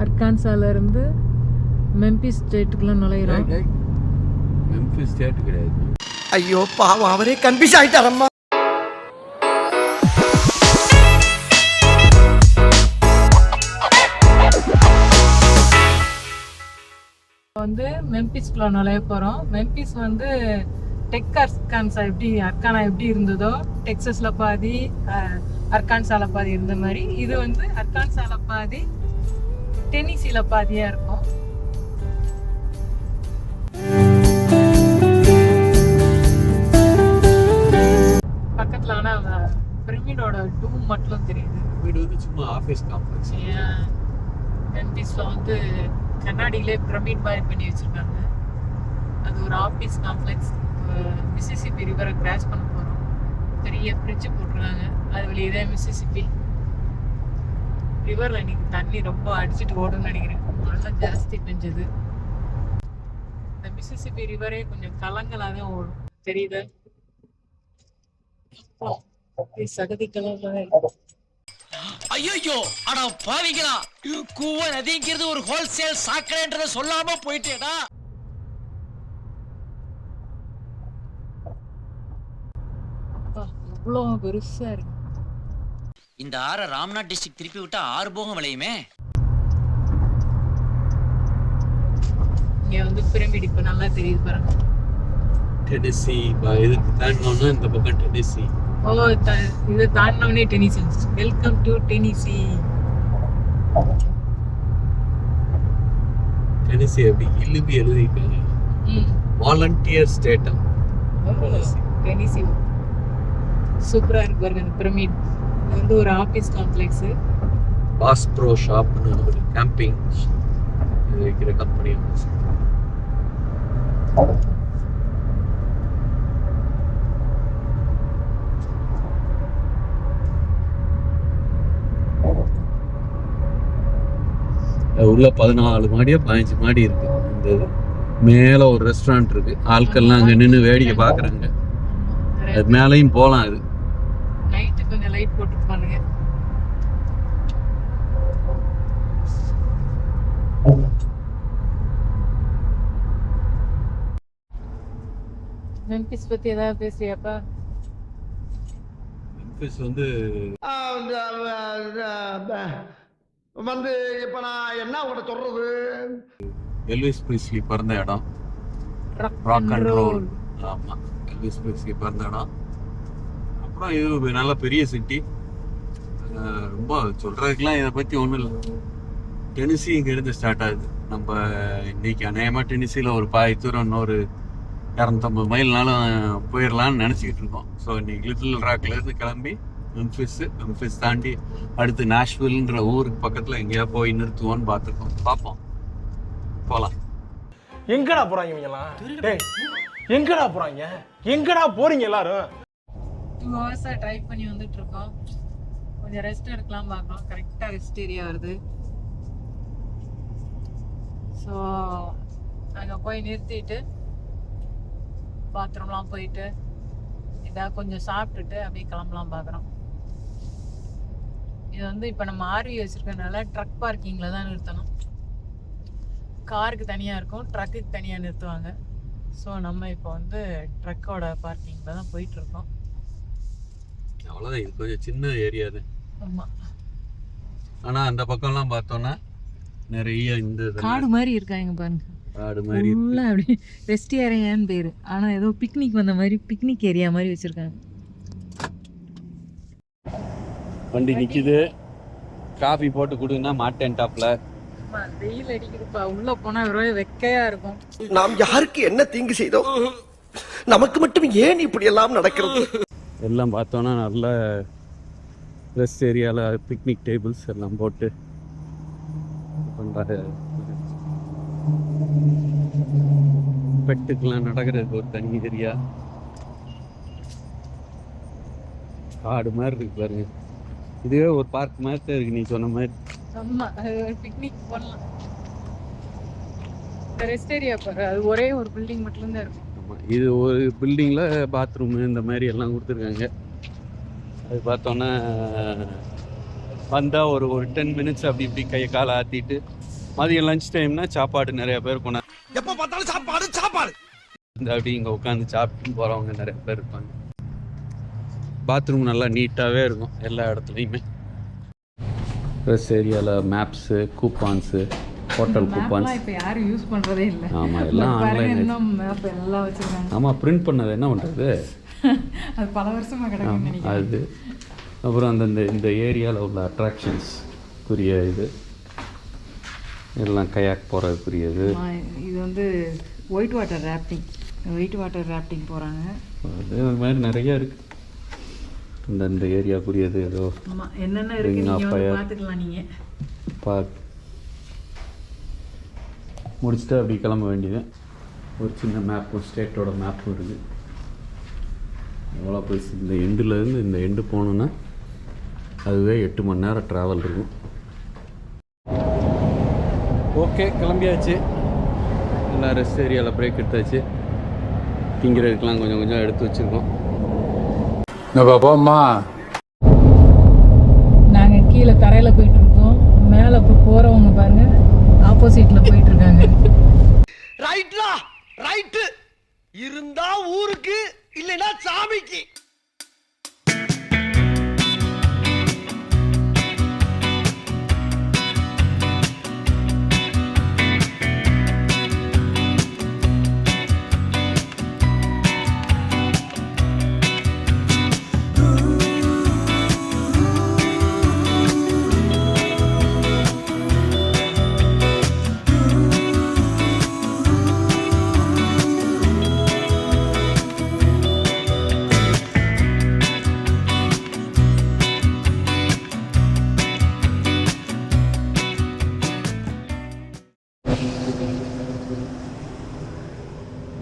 அர்கான்சால இருந்து Memphis ஸ்டேட்டுக்குள்ள நுழையிறோம். Memphis state கிடையாது. ஐயோ பாவம், அவரே கன்ஃபியூஸ் ஆயிட்டாரம்மா. வந்து மெம்பிஸ்குள்ள நுழைய போறோம். மெம்பிஸ் வந்து டெக் அர்கானா எப்படி இருந்ததோ, டெக்ஸஸ்ல பாதி அர்கான்சால பாதி இருந்த மாதிரி இது வந்து அர்கான்சால பாதி டென்னிசில பாதியா இருக்கும். பக்கத்துல ஆனா பிரமிடோட டூம் மட்டும் தெரியுது. வீடு வந்து சும்மா ஆஃபீஸ் காம்ப்ளெக்ஸ். மெம்பிஸ்ல வந்து கண்ணாடியிலே பிரமிட் மாதிரி பண்ணி வச்சிருக்காங்க. அது ஒரு ஆஃபீஸ் காம்ப்ளெக்ஸ். மிசிசிபி ரிவரை கிராஸ் பண்ண போறோம். பெரிய பிரிட்ஜ் போட்டிருக்காங்க. அது வெளியே மிசிசிபி ரிவர்ல இன்னைக்கு தண்ணி ரொம்ப அடிச்சுட்டு ஓடும்னு நினைக்கிறேன். மழை ஜாஸ்தி பெஞ்சது. இந்த மிசிசிபி ரிவரே கொஞ்சம் கலங்களாதான் ஓடும், தெரியுது. சகதி கலங்களாக ஐயோ அட பாவிங்களா, கூவ நதிங்கிறது ஒரு ஹோல்சேல் சாக்கடைன்றத சொல்லாம போயிட்டேடா. இவ்வளோ பெருசா இருக்கு. இந்த ஆற ராம்நாத் டிஸ்ட்ரிக்ட் திருப்பி விட்டா 6 போகம் விளையுமே. இங்க வந்து பிரமிட் இப்ப நல்லா தெரியுது பாருங்க. டெனிசி இதுக்கு தாண்டோம்னா இந்த பக்கம் டெனிசி. ஓ, இது தாண்டோனே Tennessee. Welcome to Tennessee. Tennessee எப்படி இழுப்பி எழுதிருக்காங்க. வாலண்டியர் ஸ்டேட்டா டென்னிசி. சூப்பரா இருக்கு பாருங்க இந்த பிரமிட். இது வந்து ஒரு ஆபீஸ் காம்ப்ளெக்ஸ். பாஸ் ப்ரோ ஷாப்னு ஒரு கேம்பிங் வைக்கிற கம்பெனி. உள்ள 14 மாடியா 15 மாடி இருக்கு. இந்த மேல ஒரு ரெஸ்டாரண்ட் இருக்கு. ஆட்கள்லாம் அங்க நின்று வேடிக்கை பாக்குறாங்க. அது மேலையும் போலாம். அது நைட்டு கொஞ்சம் லைட் போட்டுருப்பானுங்க. மெம்பிஸ் பத்தி ஏதாவது பேசுறியாப்பா? மெம்பிஸ் வந்து இப்ப நான் என்ன உங்கள்கிட்ட சொல்றது, எல்விஸ் பிரிஸ்லி பிறந்த இடம். Rock and roll. ஆமா, எல்விஸ் பிரிஸ்லி பிறந்த இடம். அப்புறம் இது நல்ல பெரிய சிட்டி. ரொம்ப சொல்றதுக்கெல்லாம் இதை பத்தி ஒன்றும் இல்லை. டெனிசி இங்கிருந்து ஸ்டார்ட் ஆகுது. நம்ம இன்னைக்கு அநேகமாக டெனிசியில் ஒரு பாதி தூரம் இன்னொரு 250 மைல்னாலும் போயிடலான்னு நினச்சிக்கிட்டு இருக்கோம். ஸோ இன்னைக்கு லிட்டில் ராக்லேருந்து கிளம்பி மெம்பிஸ் தாண்டி அடுத்து நாஷ்வில்ன்ற ஊருக்கு பக்கத்தில் எங்கேயா போய் நிறுத்துவோன்னு பார்ப்போம். போகலாம். எங்கடா போறாங்க இவங்கலாம்? டேய், எங்கடா போறாங்க? எங்கடா போறீங்க எல்லாரும்? 2 hours ட்ரை பண்ணி வந்துட்டு இருக்கோம். கொஞ்சம் ரெஸ்ட் எடுக்கலாம் பார்க்கலாம். கரெக்டாக ரெஸ்ட் ஏரியா வருது. ஸோ அங்கே போய் நிறுத்திட்டு பாத்ரூம்லாம் போயிட்டு ஏதாவது கொஞ்சம் சாப்பிட்டுட்டு அப்படியே கிளம்பலாம் பார்க்குறோம். இது வந்து இப்போ நம்ம ஆர்வி வச்சுருக்கனால ட்ரக் பார்க்கிங்கில் தான் நிறுத்தணும். காருக்கு தனியாக இருக்கும், ட்ரக்குக்கு தனியாக நிறுத்துவாங்க. ஸோ நம்ம இப்போ வந்து ட்ரக்கோட பார்க்கிங்கில் தான் போயிட்டுருக்கோம். அவ்வளோதான். இது கொஞ்சம் சின்ன ஏரியா தான். ஆமாம். ஆனால் அந்த பக்கம்லாம் பார்த்தோன்னா நிறைய இந்த காடு மாதிரி இருக்காங்க பாருங்க. காடு மாதிரி ஃபுல்லாக அப்படி ரெஸ்ட் ஏரியான்னு பேர். ஆனால் ஏதோ பிக்னிக் வந்த மாதிரி பிக்னிக் ஏரியா மாதிரி வச்சுருக்காங்க. வண்டி நிற்கிது. காஃபி போட்டு கொடுங்கன்னா மாட்டேன் டாப்ல. வெயில் அடிக்குதுப்பா. உள்ள போனா ஒரே வெக்கையா இருக்கும். நாம் யாருக்கு என்ன தீங்கு செய்தோம்? நமக்கு மட்டும் ஏன் இப்படி எல்லாம் நடக்கிறது? எல்லாம் பார்த்தோன்னா நல்ல ரெஸ்ட் ஏரியாவில் பிக்னிக் டேபிள்ஸ் எல்லாம் போட்டு பண்ணுறாங்க. பெட்டுக்கெல்லாம் நடக்கிறதுக்கு ஒரு தனி ஏரியா. காடு மாதிரி இருக்கு பாருங்க. இதுவே ஒரு பார்க் மாதிரி தான் இருக்கு நீ சொன்ன மாதிரி. ஆமா, பிக்னிக் போடலாம். ரெஸ்ட் ஏரியா பாரு, அது ஒரே ஒரு பில்டிங் மட்டும் தான் இருக்கும். ஆமாம், இது ஒரு பில்டிங்கில் பாத்ரூமு இந்த மாதிரி எல்லாம் கொடுத்துருக்காங்க. அது பார்த்தோன்னா வந்தால் ஒரு 10 மினிட்ஸ் அப்படி இப்படி கையை காலை ஆற்றிட்டு மதியம் லஞ்ச் டைம்னா சாப்பாடு நிறைய பேர் கொண்டாந்து எப்ப பார்த்தாலும் சாப்பாடு சாப்பாடு. அப்படி இங்கே உட்காந்து சாப்பிட்டு போகிறவங்க நிறைய பேர் இருப்பாங்க. பாத்ரூம் நல்லா நீட்டாகவே இருக்கும் எல்லா இடத்துலையுமே. ட்ரெஸ் ஏரியாவில் மேப்ஸு, கூப்பான்ஸு, ஹோட்டல் கூப்பான்ஸ் இப்போ யாரும் யூஸ் பண்ணுறதே இல்லை. ஆமாம், எல்லாம் ஆன்லைன். இன்னும் மேப் எல்லாம் வச்சுருக்காங்க. ஆமாம், பிரிண்ட் பண்ணது என்ன பண்ணுறது, அது பல வருஷமாக கிடக்குன்னு நினைக்கிறேன். அது அப்புறம் அந்தந்த இந்த ஏரியாவில் உள்ள அட்ராக்ஷன்ஸ்க்குரிய இது எல்லாம் கயாக் போகிறதுக்குரியது. இது வந்து ஒயிட் வாட்டர் ராஃப்டிங் போகிறாங்க. அது மாதிரி நிறையா இருக்குது. இந்த ஏரியாக்குரியது ஏதோ என்னென்ன இருக்குது நீங்கள் பார்த்துக்கலாம். நீங்கள் முடிச்சுட்டு அப்படி கிளம்ப வேண்டியது. ஒரு சின்ன மேப், ஒரு ஸ்டேட்டோட மேப்பும் இருக்குது. எவ்வளோ போய் இந்த எண்டுலேருந்து இந்த எண்டு போகணுன்னா அதுவே 8 மணி நேரம் ட்ராவல் இருக்கும். ஓகே, கிளம்பியாச்சு. எல்லாம் ரெஸ்ட் ஏரியாவில் பிரேக் எடுத்தாச்சு. திங்கிறதுக்கெலாம் கொஞ்சம் கொஞ்சம் எடுத்து வச்சுருக்கோம். பாப்பாம்மா, நாங்கள் கீழே தரையில் போயிட்டுருக்கோம். மேலே இப்போ போகிறவங்க பாருங்க ஆப்போசிட்டில் போயிட்டுருக்காங்க. ரைட்லா ரைட்டு இருந்தா ஊருக்கு இல்லைன்னா சாமிக்கு.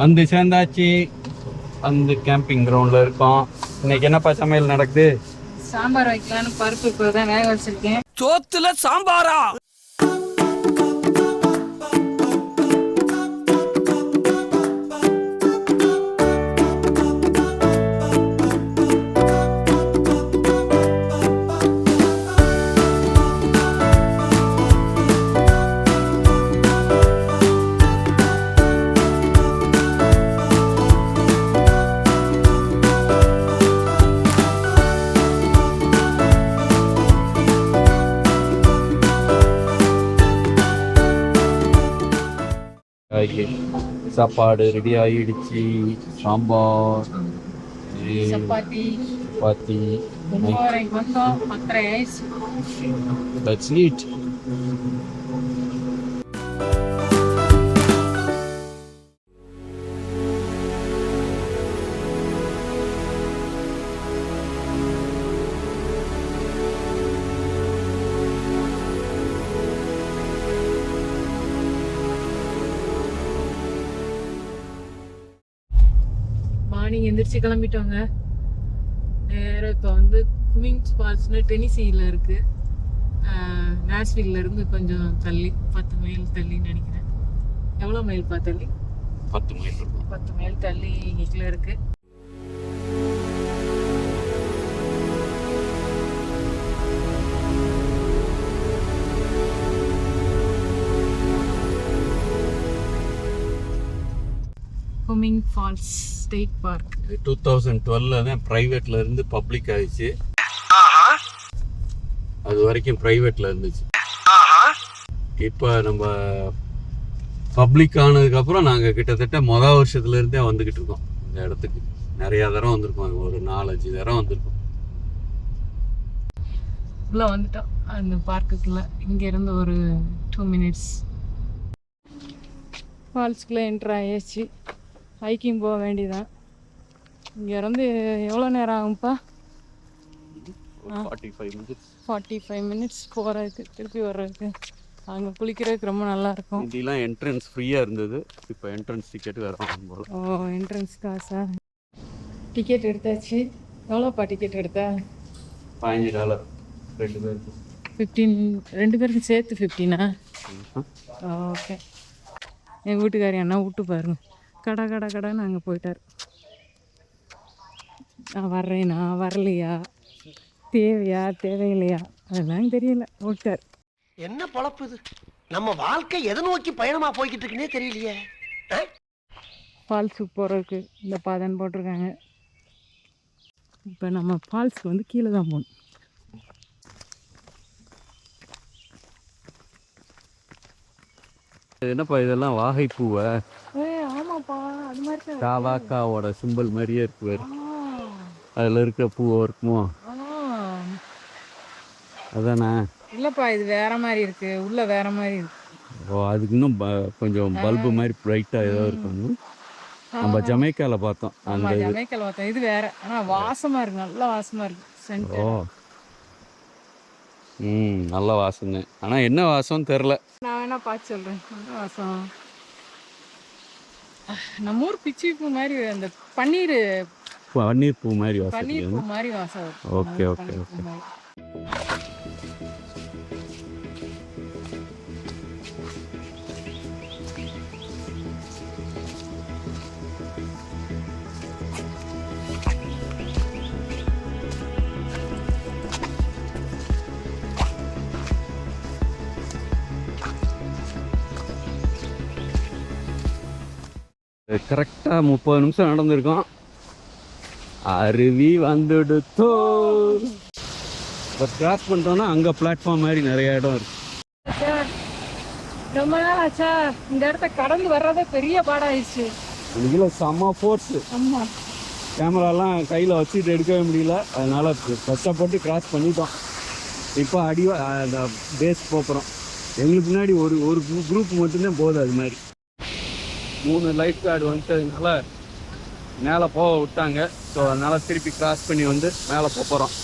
வந்து சேர்ந்தாச்சு. அந்த கேம்பிங் கிரவுண்டில் இருக்கோம். இன்னைக்கு என்னப்பா சமையல் நடக்குது? சாம்பார் வைக்கலான்னு பருப்பு இப்போ தான் வேக வச்சிருக்கேன். சோத்துல சாம்பாரா? சாப்பாடு ரெடி ஆகிடுச்சு. சாம்பார், சப்பாத்தி, சப்பாத்தி. வந்தோம் 10:30 ஆயிடுச்சு. Let's eat. மார்னிங் எந்திரிச்சு கிளம்பிட்டோங்க. நேராக இப்போ வந்து குமிங்ஸ் ஃபால்ஸ்னு டெனிசியில் இருக்குது. நாஷ்வில்ல இருந்து கொஞ்சம் தள்ளி 10 மைல் தள்ளின்னு நினைக்கிறேன். எவ்வளோ மைல்ப்பா தள்ளி? 10 மைல் இருக்கும். 10 மைல் தள்ளி இங்கே இருக்குது. குமிங் ஃபால்ஸ் ஸ்டேட் பார்க் 2012 தான் பிரைவேட்ல இருந்து பப்ளிக் ஆயிடுச்சு. அது வரைக்கும் பிரைவேட்ல இருந்துச்சு. இப்போ நம்ம பப்ளிக் ஆனதுக்கப்புறம் நாங்கள் கிட்டத்தட்ட மொதல் வருஷத்துல இருந்தே வந்துக்கிட்டு இருக்கோம். இந்த இடத்துக்கு நிறையா தரம் வந்திருக்கோம். ஒரு 4-5 தரம் வந்திருக்கோம். உள்ள வந்துட்டோம் அந்த பார்க்குக்குள்ள. இங்கேருந்து ஒரு 2 மினிட்ஸ் ஃபால்ஸ்குள்ளே என்ட்ரு ஆயாச்சு. ஹைக்கிங் போக வேண்டியதான். இங்கேருந்து எவ்வளோ நேரம் ஆகும்ப்பா? 45 மினிட்ஸ் போகிறதுக்கு, திருப்பி வர்றதுக்கு. அங்கே குளிக்கிறதுக்கு ரொம்ப நல்லாயிருக்கும். இதெல்லாம் என்ட்ரன்ஸ் ஃப்ரீயாக இருந்தது. இப்போ என்ட்ரன்ஸ் டிக்கெட் வேறு போல. ஓ, என்ட்ரன்ஸ் காசா? டிக்கெட் எடுத்தாச்சு. எவ்வளோப்பா டிக்கெட் எடுத்தா? $15 2 பேருக்கு. 15 2 பேருக்கு சேர்த்து 15ஆ? ஓகே. எங்கள் வீட்டுக்காரி அண்ணா விட்டு பாருங்க, கடைன்னு அங்கே போயிட்டார். நான் வர்றேனா வரலையா, தேவையா தேவையில்லையா அதெல்லாம் தெரியல, விட்டார். என்ன பொழப்பு இது? நம்ம வாழ்க்கை எதை நோக்கி பயணமா போய்கிட்டு இருக்குன்னே தெரியலையே. ஃபால்ஸுக்கு போகிறதுக்கு இந்த பாதைன்னு போட்டிருக்காங்க. இப்போ நம்ம ஃபால்ஸ்க்கு வந்து கீழே தான் போகணும். என்னப்பா இதெல்லாம் வாகைப்பூவை? ஆமாப்பா, அது மாதிரி காவாக்காவோட சிம்பிள் மாதிரியே இருக்கு வேறு. அதில் இருக்கிற பூவோ இருக்குமோ? அதானே? இல்லைப்பா, இது வேற மாதிரி இருக்கு, உள்ள வேற மாதிரி இருக்கு. ஓ, அதுக்கு இன்னும் கொஞ்சம் பல்பு மாதிரி ப்ரைட்டாக ஏதோ இருக்கணும். நம்ம ஜமைக்காவில் பார்த்தோம் அந்த ஜமைக்கல் பார்த்தோம். இது வேற, ஆனால் வாசமாக இருக்கு, நல்ல வாசமாக இருக்கு. சென்ட். ஓ, நல்ல வாசங்க. ஆனால் என்ன வாசம் தெரில. நான் வேணா பார்த்து சொல்கிறேன். நல்ல வாசம். நம்ம ஊர் பிச்சி பூ மாதிரி, அந்த பன்னீர் பூ மாதிரி வாசம். பன்னீர் பூ மாதிரி வாசம். Okay okay okay. கரெக்டாக 30 நிமிஷம் நடந்திருக்கோம். அருவி வந்துடுத்தோ. இப்போ கிராஸ் பண்ணிட்டோம்னா அங்கே பிளாட்ஃபார்ம் மாதிரி நிறைய இடம் இருக்கு. ரொம்ப நாள் ஆச்சா இந்த இடத்த கடந்து வர்றதே பெரிய பாடாயிடுச்சு. இதுல செம்ம ஃபோர்ஸு. ஆமாம், கேமராலாம் கையில் வச்சுட்டு எடுக்கவே முடியல. அதனால கஷ்டப்பட்டு கிராஸ் பண்ணிட்டோம். இப்போ அந்த பேஸ் போகிறோம். எங்களுக்கு முன்னாடி ஒரு குரூப் மட்டும்தான் போகுது. அது மாதிரி 3 லைஃப் கார்டு வந்துட்டதுனால மேலே போக விட்டாங்க. ஸோ அதனால் திருப்பி கிராஸ் பண்ணி வந்து மேலே போகிறோம்.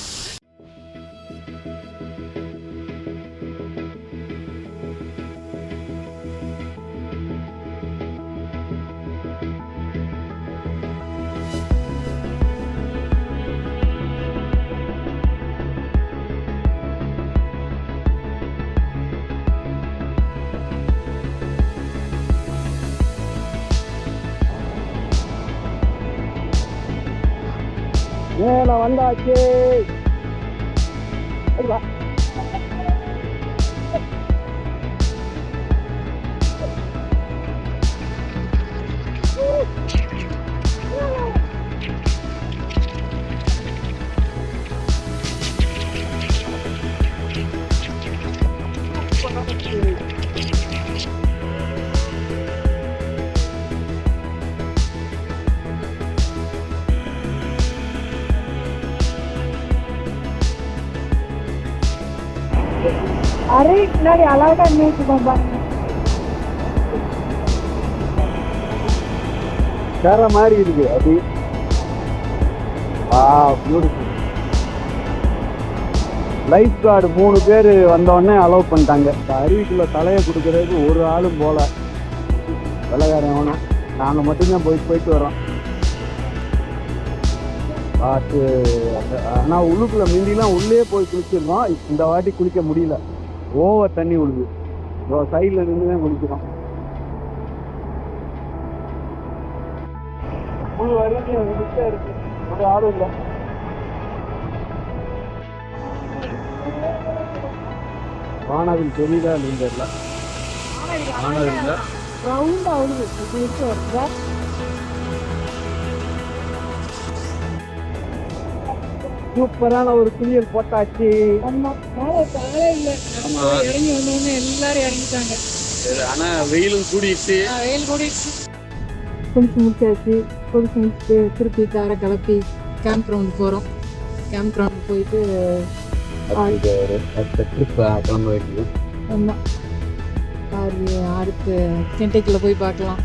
மேலே வந்தாச்சு. அரை முன்னாடி அழகா நினைச்சுக்கோம் பாருங்க. வேற மாதிரி இருக்கு. அப்படி பியூட்டிஃபுல். லைஃப் கார்டு 3 பேர் வந்தோடனே அலோவ் பண்ணிட்டாங்க. அருவிக்குள்ள தலையை கொடுக்கறதுக்கு ஒரு ஆளும் போல. வெள்ளக்காரன் வேணும். நாங்கள் மட்டும்தான் போயிட்டு வரோம். பார்த்து. ஆனால் உள்ளுக்குள்ள மிந்திலாம் உள்ளே போய் குளிச்சிருந்தோம். இந்த வாட்டி குளிக்க முடியல, ஓவர் தண்ணி விழுது. சைடில் நின்று தான் குளிக்கிறோம். இருக்கு, ஒரு ஆளும் இல்லை. வானவில் தெரியுதா இல்லைன்னு தெரியல. வானவில் ரவுண்டா வருது. சூப்பரான ஒரு குளியல் போட்டாச்சு. இறங்கி வந்தோடனே எல்லாரும் இறங்கிட்டாங்க. ஆனா வெயிலும் கூடிடுச்சு. வெயில் கூடிடுச்சு. குளிச்சு முடிச்சாச்சு. குளிச்சு முடிச்சுட்டு திருப்பி காரை கிளப்பி கேம்ப் கிரவுண்ட் போகிறோம். கேம்ப் கிரவுண்ட் போயிட்டு ட்ரிப் கிளம்ப வைக்கணும். ஆமாம், அடுத்து கென்டக்கில் போய் பார்க்கலாம்.